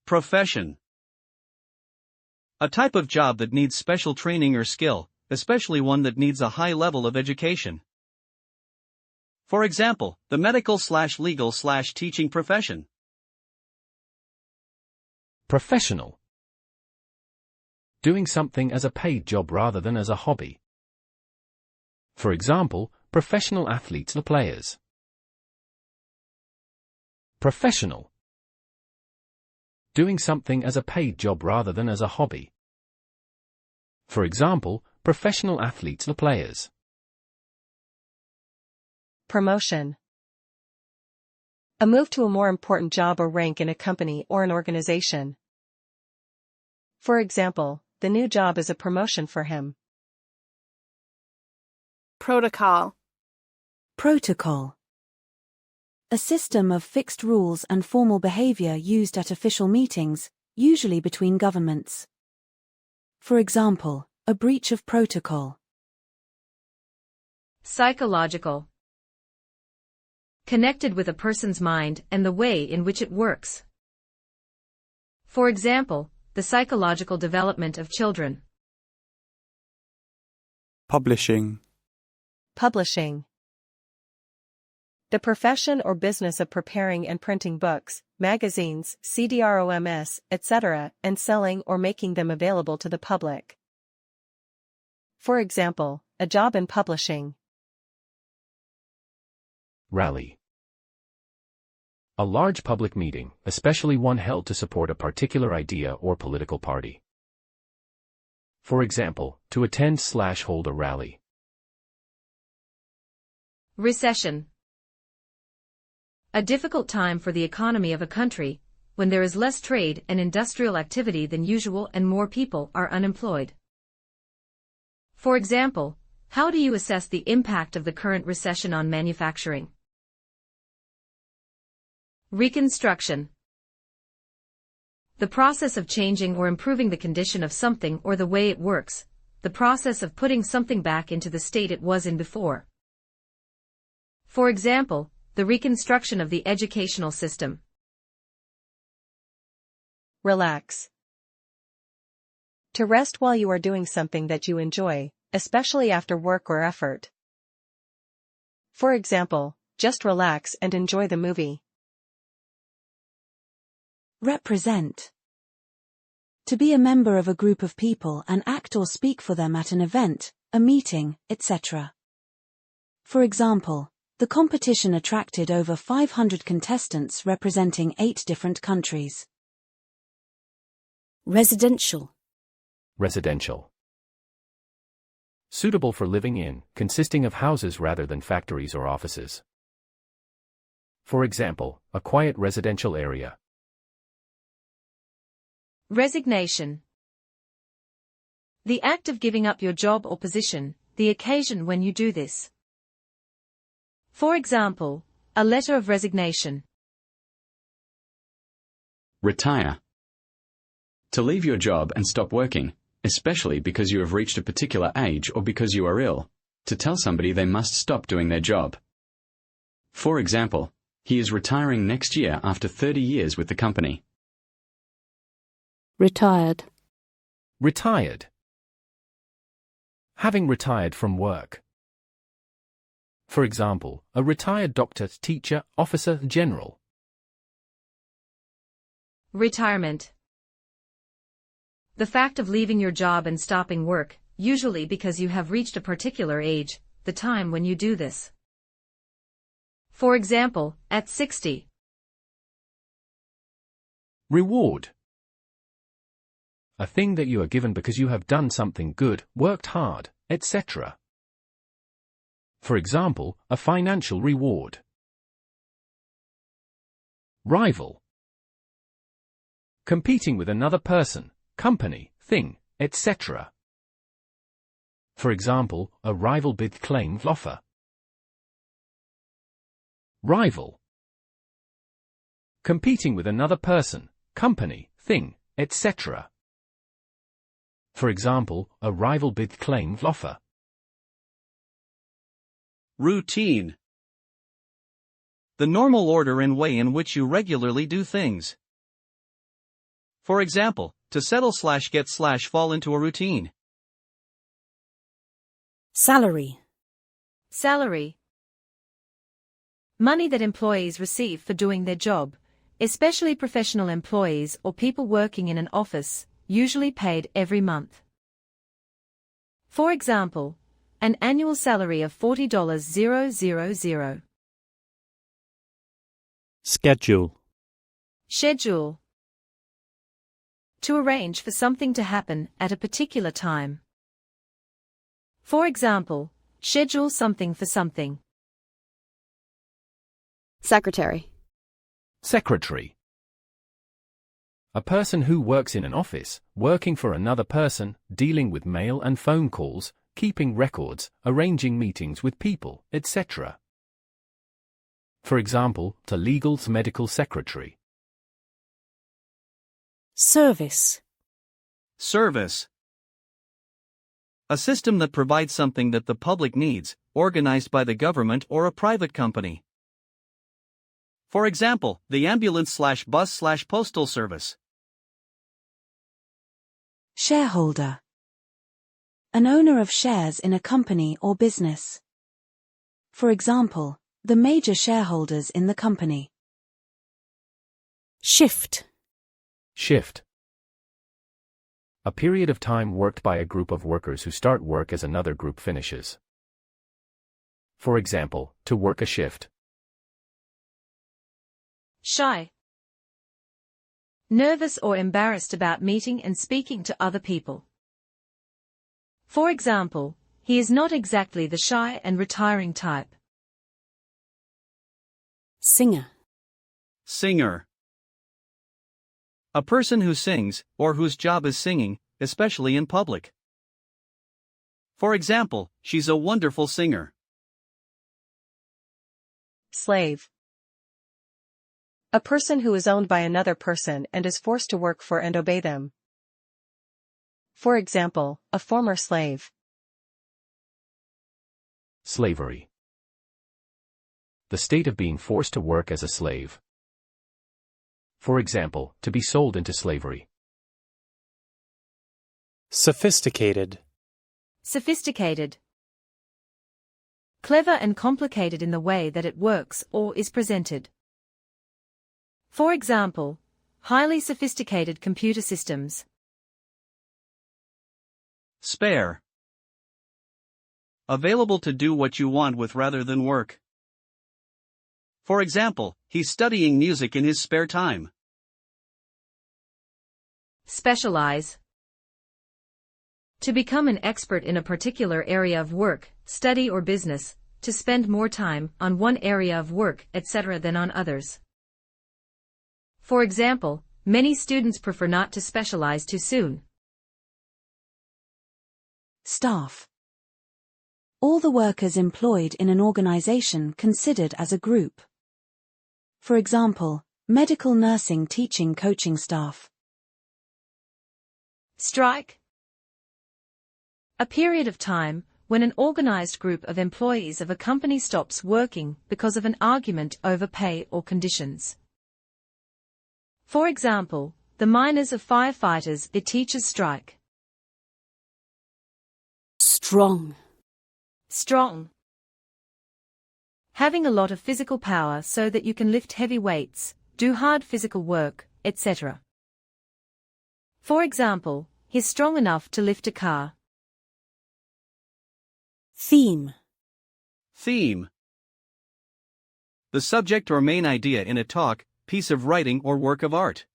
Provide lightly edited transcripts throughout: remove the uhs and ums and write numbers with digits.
Profession. A type of job that needs special training or skill, especially one that needs a high level of education. For example, the medical/legal/teaching profession. Professional. Doing something as a paid job rather than as a hobby. For example, professional athletes are players. Professional. Doing something as a paid job rather than as a hobby. For example, professional athletes are players. Promotion. A move to a more important job or rank in a company or an organization. For example, the new job is a promotion for him. Protocol. Protocol. A system of fixed rules and formal behavior used at official meetings, usually between governments. For example, a breach of protocol. Psychological. Connected with a person's mind and the way in which it works. For example, the psychological development of children. Publishing. Publishing. The profession or business of preparing and printing books, magazines, CD-ROMs, etc., and selling or making them available to the public. For example, a job in publishing. Rally. A large public meeting, especially one held to support a particular idea or political party. For example, to attend/hold a rally. Recession. A difficult time for the economy of a country, when there is less trade and industrial activity than usual and more people are unemployed. For example, how do you assess the impact of the current recession on manufacturing? Reconstruction. The process of changing or improving the condition of something or the way it works, the process of putting something back into the state it was in before. For example, the reconstruction of the educational system. Relax. To rest while you are doing something that you enjoy, especially after work or effort. For example, just relax and enjoy the movie. Represent. To be a member of a group of people and act or speak for them at an event, a meeting, etc. For example, the competition attracted over 500 contestants representing 8 different countries. Residential. Residential. Suitable for living in, consisting of houses rather than factories or offices. For example, a quiet residential area. Resignation. The act of giving up your job or position, the occasion when you do this. For example, a letter of resignation. Retire. To leave your job and stop working, especially because you have reached a particular age or because you are ill, to tell somebody they must stop doing their job. For example, he is retiring next year after 30 years with the company. Retired. Retired. Having retired from work. For example, a retired doctor, teacher, officer, general. Retirement. The fact of leaving your job and stopping work, usually because you have reached a particular age, the time when you do this. For example, at 60. Reward. A thing that you are given because you have done something good, worked hard, etc. For example, a financial reward. Rival. Competing with another person, company, thing, etc. For example, a rival bid claim offer. Rival. Competing with another person, company, thing, etc. For example, a rival bid claim offer. Routine. The normal order and way in which you regularly do things. For example, to settle/get/fall into a routine. Salary. Salary. Money that employees receive for doing their job, especially professional employees or people working in an office, usually paid every month. For example, an annual salary of $40,000. Schedule. Schedule. To arrange for something to happen at a particular time. For example, schedule something for something. Secretary. Secretary. A person who works in an office, working for another person, dealing with mail and phone calls, keeping records, arranging meetings with people, etc. For example, a legal medical secretary. Service. Service. A system that provides something that the public needs, organized by the government or a private company. For example, the ambulance/bus/postal service. Shareholder. An owner of shares in a company or business. For example, the major shareholders in the company. Shift. Shift. A period of time worked by a group of workers who start work as another group finishes. For example, to work a shift. Shy. Nervous or embarrassed about meeting and speaking to other people. For example, he is not exactly the shy and retiring type. Singer. Singer. A person who sings, or whose job is singing, especially in public. For example, she's a wonderful singer. Slave. A person who is owned by another person and is forced to work for and obey them. For example, a former slave. Slavery. The state of being forced to work as a slave. For example, to be sold into slavery. Sophisticated. Sophisticated. Clever and complicated in the way that it works or is presented. For example, highly sophisticated computer systems. Spare. Available to do what you want with rather than work. For example, he's studying music in his spare time. Specialize. To become an expert in a particular area of work, study or business, to spend more time on one area of work, etc. than on others. For example, many students prefer not to specialize too soon. Staff. All the workers employed in an organization considered as a group. For example, medical, nursing, teaching, coaching staff. Strike. A period of time when an organized group of employees of a company stops working because of an argument over pay or conditions. For example, the miners or firefighters, the teachers strike. Strong. Strong. Having a lot of physical power so that you can lift heavy weights, do hard physical work, etc. For example, he's strong enough to lift a car. Theme. Theme. The subject or main idea in a talk, piece of writing or work of art.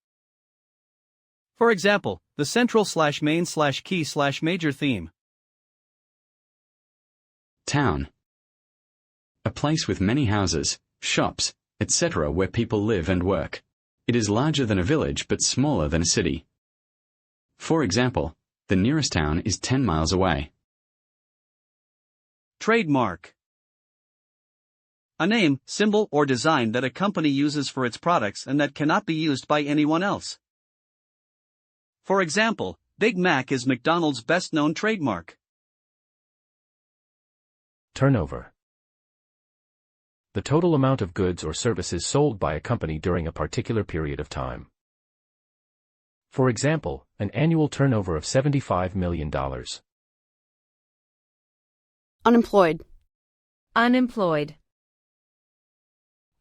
For example, the central/main/key/major theme. Town. A place with many houses, shops, etc. where people live and work. It is larger than a village but smaller than a city. For example, the nearest town is 10 miles away. Trademark. A name, symbol, or design that a company uses for its products and that cannot be used by anyone else. For example, Big Mac is McDonald's best-known trademark. Turnover. The total amount of goods or services sold by a company during a particular period of time. For example, an annual turnover of $75 million. Unemployed. Unemployed.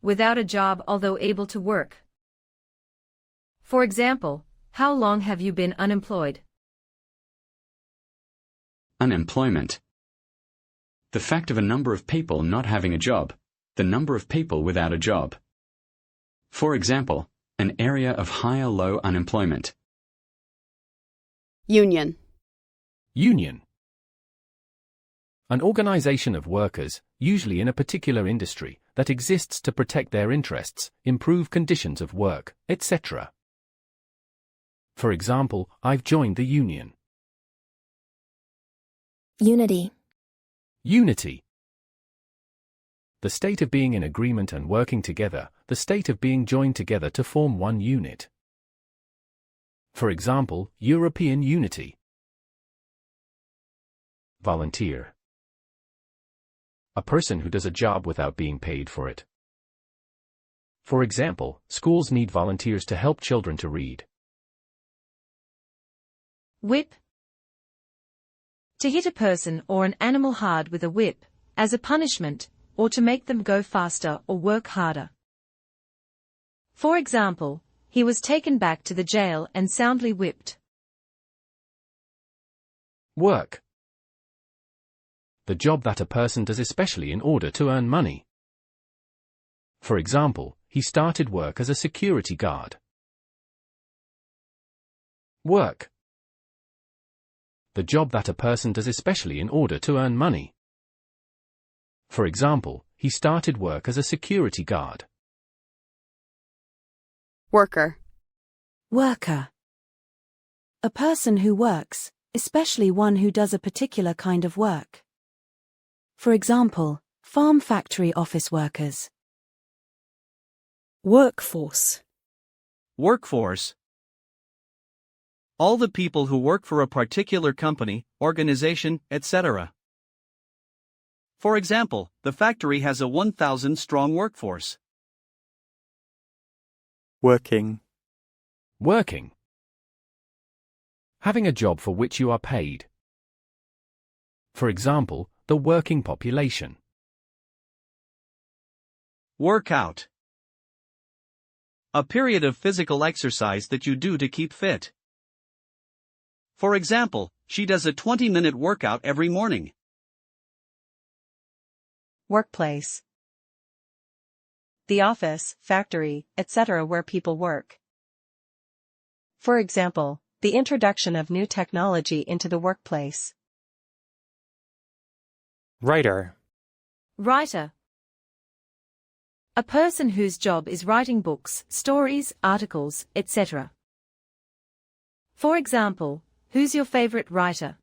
Without a job although able to work. For example, how long have you been unemployed? Unemployment. The fact of a number of people not having a job, the number of people without a job. For example, an area of high or low unemployment. Union. Union. An organization of workers, usually in a particular industry, that exists to protect their interests, improve conditions of work, etc. For example, I've joined the union. Unity. Unity. The state of being in agreement and working together, the state of being joined together to form one unit. For example, European unity. Volunteer. A person who does a job without being paid for it. For example, schools need volunteers to help children to read. Whip. To hit a person or an animal hard with a whip, as a punishment, or to make them go faster or work harder. For example, he was taken back to the jail and soundly whipped. Work. The job that a person does especially in order to earn money. For example, he started work as a security guard. Work. The job that a person does especially in order to earn money. For example, he started work as a security guard. Worker. Worker. A person who works, especially one who does a particular kind of work. For example, farm factory office workers. Workforce. Workforce. All the people who work for a particular company, organization, etc. For example, the factory has a 1,000-strong workforce. Working. Working. Having a job for which you are paid. For example, the working population. Workout. A period of physical exercise that you do to keep fit. For example, she does a 20-minute workout every morning. Workplace. The office, factory, etc. where people work. For example, the introduction of new technology into the workplace. Writer. Writer. A person whose job is writing books, stories, articles, etc. For example, who's your favorite writer?